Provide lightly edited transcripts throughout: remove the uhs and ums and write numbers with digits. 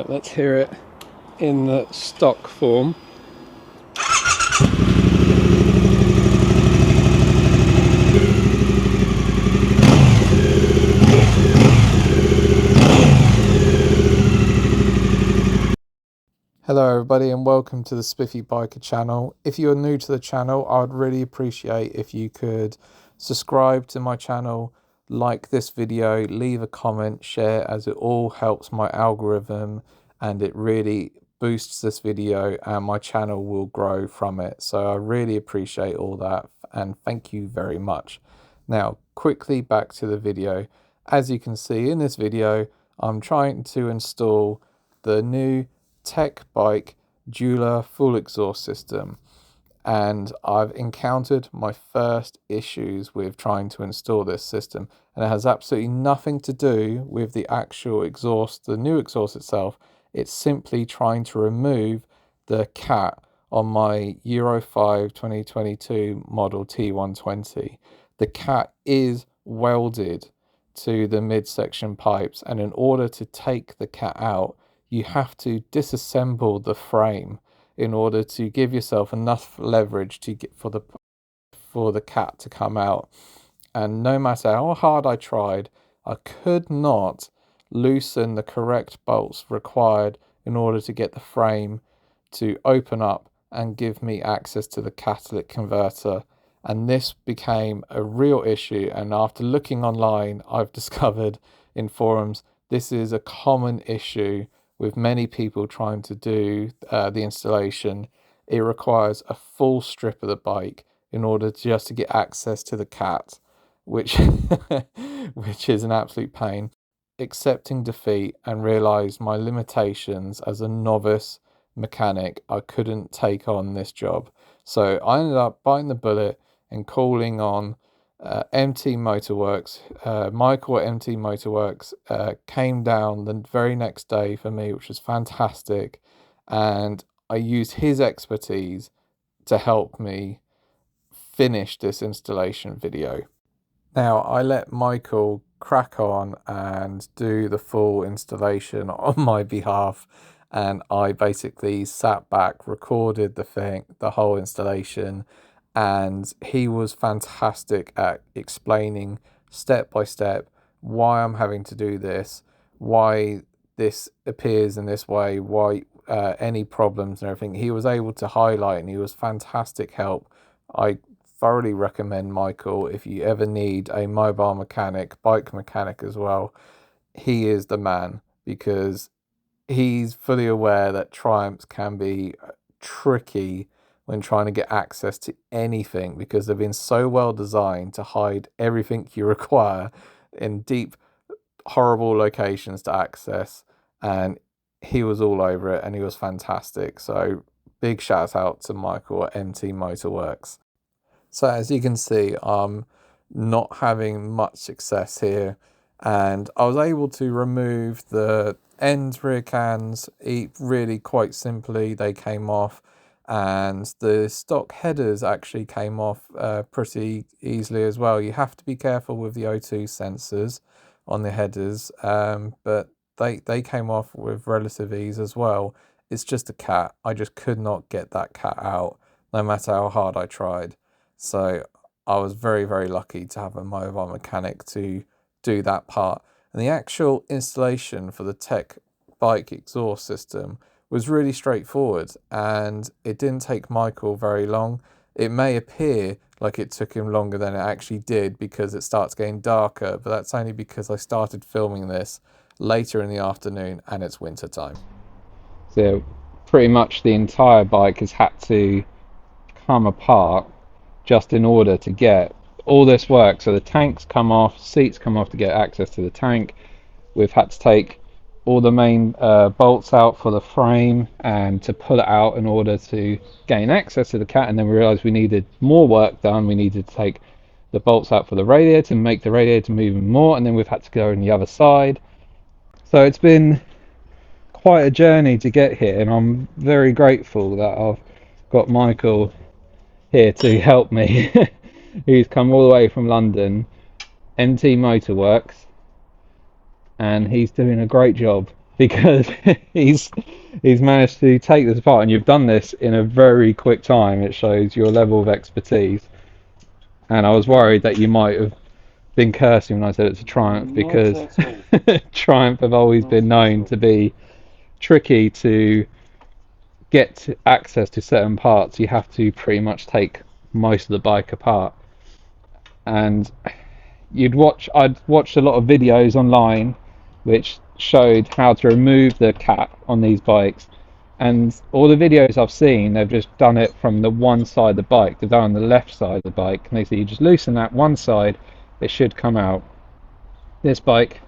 Right, let's hear it in the stock form. Hello everybody and welcome to the Spiffy Biker channel. If you're new to the channel, I'd really appreciate if you could subscribe to my channel, like this video, leave a comment, share, as it all helps my algorithm and it really boosts this video and my channel will grow from it. So I really appreciate all that and thank you very much. Now quickly back to the video. As you can see in this video, I'm trying to install the new Tec-Bike Dueller full exhaust system, and I've encountered my first issues with trying to install this system, and it has absolutely nothing to do with the actual exhaust, the new exhaust itself. It's simply trying to remove the cat on my Euro 5 2022 model T120. The cat is welded to the midsection pipes, and in order to take the cat out, you have to disassemble the frame in order to give yourself enough leverage to get for the cat to come out. And no matter how hard I tried, I could not loosen the correct bolts required in order to get the frame to open up and give me access to the catalytic converter. And this became a real issue, and after looking online, I've discovered in forums this is a common issue with many people trying to do the installation. It requires a full strip of the bike in order just to get access to the cat, which which is an absolute pain. Accepting defeat and realised my limitations as a novice mechanic, I couldn't take on this job. So I ended up biting the bullet and calling on MT Motorworks. Michael at MT Motorworks came down the very next day for me, which was fantastic, and I used his expertise to help me finish this installation video. Now I let Michael crack on and do the full installation on my behalf, and I basically sat back, recorded the whole installation, and he was fantastic at explaining step by step why I'm having to do this, why this appears in this way, why any problems and everything. He was able to highlight, and he was fantastic help. I thoroughly recommend Michael if you ever need a mobile mechanic, bike mechanic as well. He is the man, because he's fully aware that Triumphs can be tricky when trying to get access to anything, because they've been so well designed to hide everything you require in deep, horrible locations to access. And he was all over it, and he was fantastic. So big shout out to Michael at MT Motorworks. So as you can see, I'm not having much success here, and I was able to remove the end rear cans really quite simply. They came off, and the stock headers actually came off pretty easily as well. You have to be careful with the O2 sensors on the headers, but they came off with relative ease as well. It's just a cat. I just could not get that cat out, no matter how hard I tried. So I was very, very lucky to have a mobile mechanic to do that part. And the actual installation for the Tec-Bike exhaust system was really straightforward, and it didn't take Michael very long. It may appear like it took him longer than it actually did because it starts getting darker, but that's only because I started filming this later in the afternoon and it's winter time. So pretty much the entire bike has had to come apart just in order to get all this work. So the tanks come off, seats come off to get access to the tank. We've had to take all the main bolts out for the frame and to pull it out in order to gain access to the cat, and then we realized we needed more work done. We needed to take the bolts out for the radiator to make the radiator move even more, and then we've had to go on the other side. So it's been quite a journey to get here, and I'm very grateful that I've got Michael here to help me. He's come all the way from London, MT Motorworks, and he's doing a great job. because he's managed to take this apart, and you've done this in a very quick time. It shows your level of expertise. And I was worried that you might have been cursing when I said it's a Triumph, because Triumph have always been known to be tricky to get access to certain parts. You have to pretty much take most of the bike apart. And I'd watched a lot of videos online which showed how to remove the cap on these bikes, and all the videos I've seen, they've just done it from the one side of the bike. They've done it on the left side of the bike, and they say you just loosen that one side, it should come out. This bike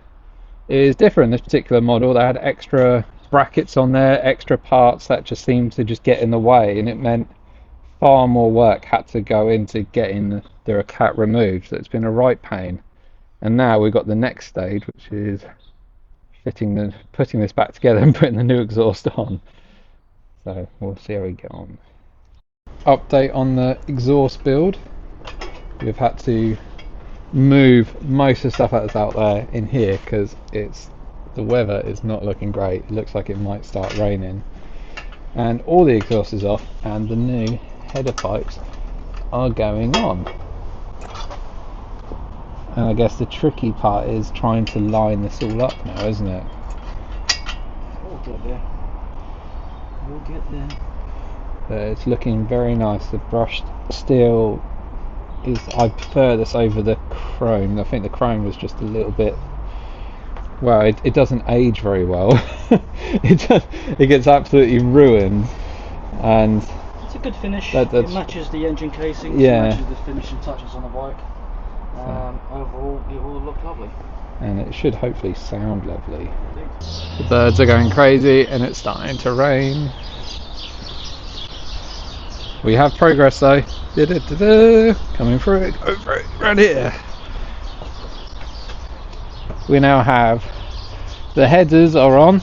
is different. This particular model, they had extra brackets on there, extra parts that just seemed to just get in the way, and it meant far more work had to go into getting the cap removed. So it's been a right pain. And now we've got the next stage, which is putting this back together and putting the new exhaust on. So we'll see how we get on. Update on the exhaust build. We've had to move most of the stuff that's out there in here because the weather is not looking great. It looks like it might start raining. And all the exhaust is off, and the new header pipes are going on. And I guess the tricky part is trying to line this all up now, isn't it? We'll get there. We'll get there. But it's looking very nice. The brushed steel is, I prefer this over the chrome. I think the chrome was just a little bit, well, it doesn't age very well. it gets absolutely ruined. And it's a good finish. It matches the engine casing. Yeah. It matches the finishing touches on the bike. Overall, it will look lovely. And it should hopefully sound lovely. The birds are going crazy, and it's starting to rain. We have progress though. Coming through it, go through it, right here. We now have the headers are on,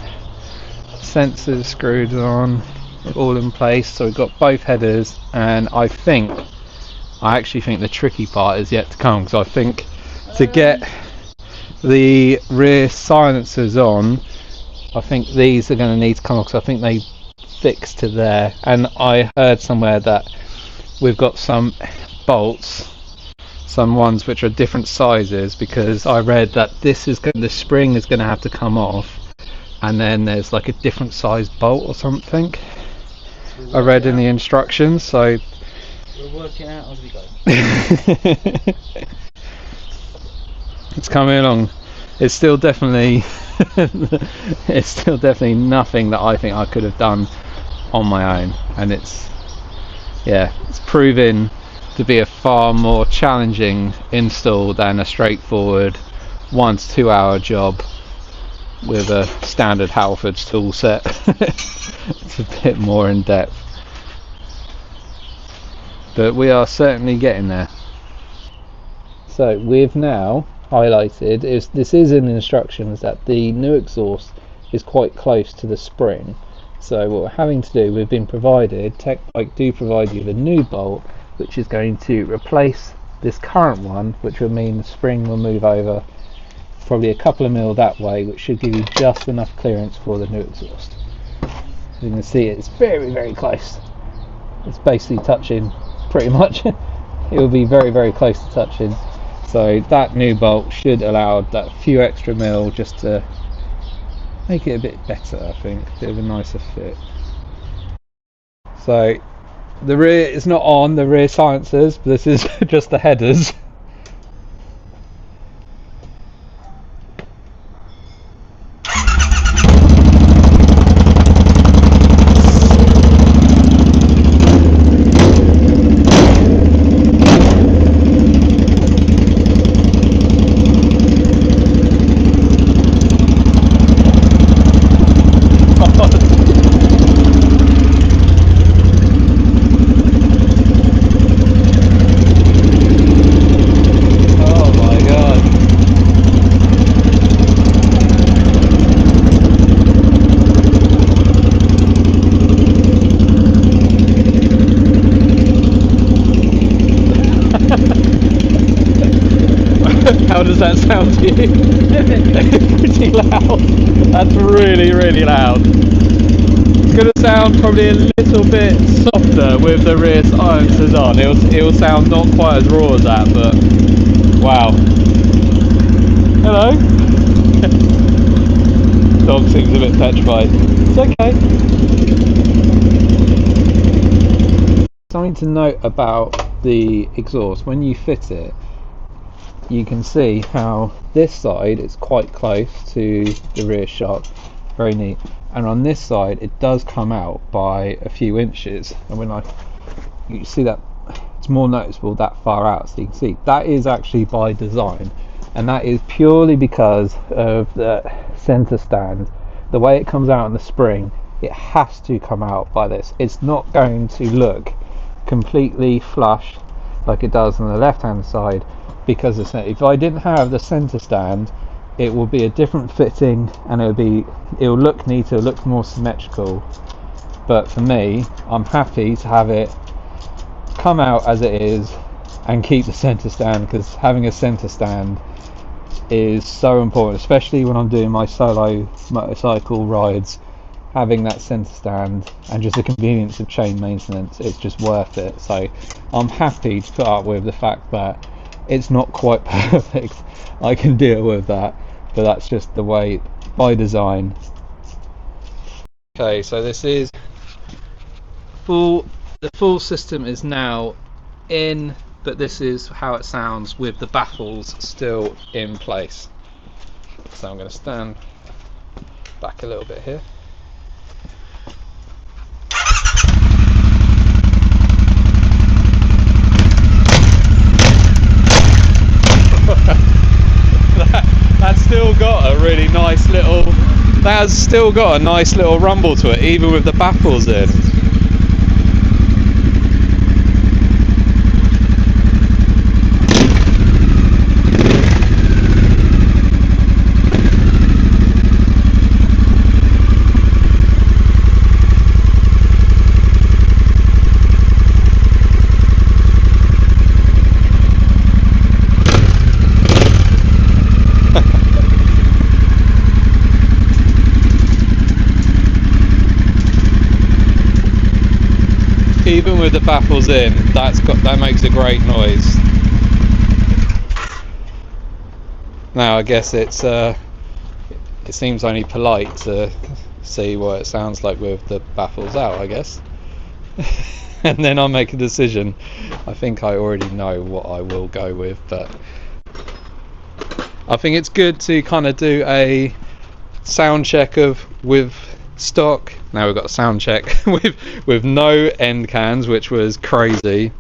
sensors screwed on, all in place. So we've got both headers, and I actually think the tricky part is yet to come, because I think to get the rear silencers on, I think these are going to need to come off, because I think they fix to there. And I heard somewhere that we've got some bolts, some ones which are different sizes, because I read that the spring is going to have to come off, and then there's like a different size bolt or something I read in the instructions. So we'll work it out as we go. It's coming along. It's still definitely nothing that I think I could have done on my own, and it's proving to be a far more challenging install than a straightforward 1 to 2 hour job with a standard Halfords tool set. It's a bit more in depth, but we are certainly getting there. So we've now highlighted, this is in the instructions, that the new exhaust is quite close to the spring. So what we're having to do, we've been provided, Tec-Bike do provide you with a new bolt which is going to replace this current one, which will mean the spring will move over probably a couple of mil that way, which should give you just enough clearance for the new exhaust. As you can see, it's very, very close. It's basically touching pretty much. It will be very, very close to touching. So that new bolt should allow that few extra mil just to make it a bit better, I think, a bit of a nicer fit. So the rear is not on, the rear silencers, but this is just the headers. that sound to you? Pretty loud. That's really, really loud. It's going to sound probably a little bit softer with the rear silencers on. It'll sound not quite as raw as that, but wow. Hello. Dog seems a bit petrified. It's okay. Something to note about the exhaust: when you fit it, you can see how this side is quite close to the rear shock, very neat, and on this side it does come out by a few inches, and when you see that, it's more noticeable that far out. So you can see that is actually by design, and that is purely because of the center stand. The way it comes out in the spring, it has to come out by this. It's not going to look completely flush like it does on the left hand side, because if I didn't have the center stand, it will be a different fitting, and it'll look neater, look more symmetrical. But for me, I'm happy to have it come out as it is and keep the center stand, because having a center stand is so important, especially when I'm doing my solo motorcycle rides. Having that center stand and just the convenience of chain maintenance, it's just worth it. So I'm happy to put up with the fact that it's not quite perfect. I can deal with that, but that's just the way, by design. Okay, so this is the full system is now in, but this is how it sounds with the baffles still in place. So I'm going to stand back a little bit here. That's still got a really nice little, that has still got a nice little rumble to it, even with the baffles in. Even with the baffles in, that makes a great noise. Now I guess it seems only polite to see what it sounds like with the baffles out, I guess. And then I'll make a decision. I think I already know what I will go with, but I think it's good to kind of do a sound check with stock. Now we've got a sound check with no end cans, which was crazy.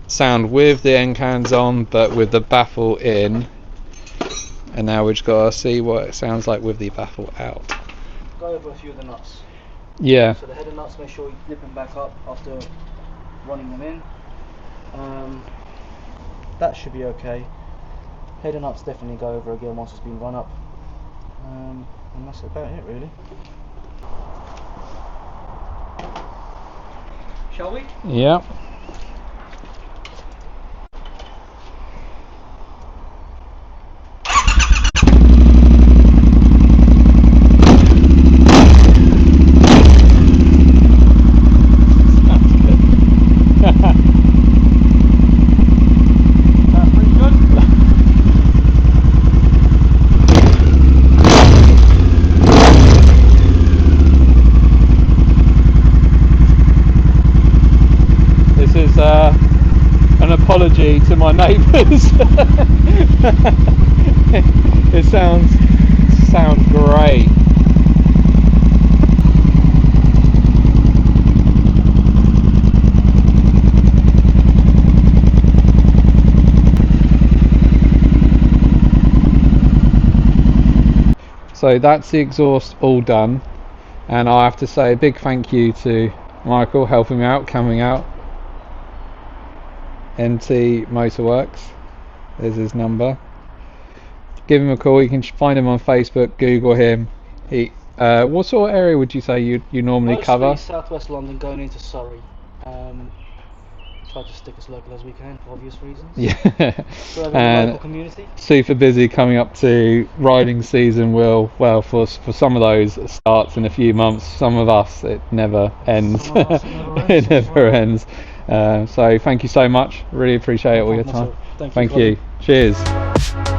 Sound with the end cans on, but with the baffle in. And now we've just got to see what it sounds like with the baffle out. Go over a few of the nuts. Yeah. So the header nuts, make sure you nip them back up after running them in. That should be okay. Header nuts definitely go over again once it's been run up. And that's about it, really. Shall we? Yeah. An apology to my neighbours. It sounds great. So that's the exhaust all done, and I have to say a big thank you to Michael helping me out, coming out. MT Motorworks, there's his number. Give him a call. You can find him on Facebook, Google him. What sort of area would you say you normally Mostly cover? Southwest London going into Surrey. try to stick as local as we can for obvious reasons. Yeah. So having a local community. Super busy coming up to riding season. Will, well, for some of those it starts in a few months. Some of us it never ends. Some of us, It never ends. So thank you so much. Really appreciate all your time. Thank you. Thank you. Cheers.